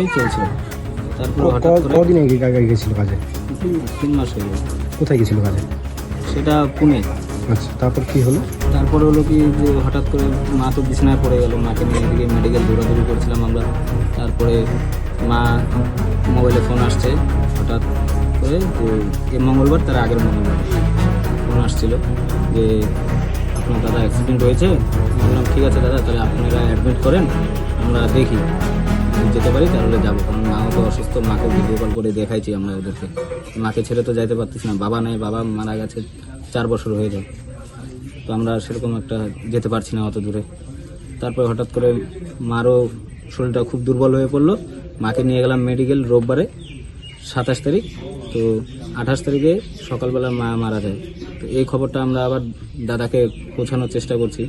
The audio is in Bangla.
এই চলছে। তারপর হঠাৎ করে কদিন আগে গেছিল কাজে? 3 মাস হয়ে গেল। কোথায় গেছিল কাজে? সেটা পুনে। আচ্ছা, তারপর কি হলো? তারপরে হলো কি যে হঠাৎ করে মা তো বিছানায় পড়ে গেল, মাকে নিয়ে এদিকে মেডিকেল দৌড়াদৌড়ি করছিলাম আমরা। তারপরে মা মোবাইলে ফোন আসছে হঠাৎ করে যে এই মঙ্গলবার, তার আগের মঙ্গলবার ফোন আসছিল যে আপনার দাদা অ্যাক্সিডেন্ট হয়েছে। আমি বললাম ঠিক আছে দাদা, তাহলে আপনারা অ্যাডমিট করেন, আমরা দেখি যদি যেতে পারি তাহলে যাবো, কারণ মাও তো অসুস্থ, মাকে ভিডিও কল করে দেখাইছি আমরা ওদেরকে। মাকে ছেড়ে তো যাইতে পারতেছি না, বাবা নেই, বাবা মারা গেছে 4 বছর হয়ে যায়, তো আমরা সেরকম একটা যেতে পারছি না অত দূরে। তারপরে হঠাৎ করে মারও শরীরটা খুব দুর্বল হয়ে পড়লো, মাকে নিয়ে গেলাম মেডিকেল রোববারে 27 তারিখ। তো 28 তারিখে সকালবেলা মা মারা যায়। তো এই খবরটা আমরা আবার দাদাকে পৌঁছানোর চেষ্টা করছি,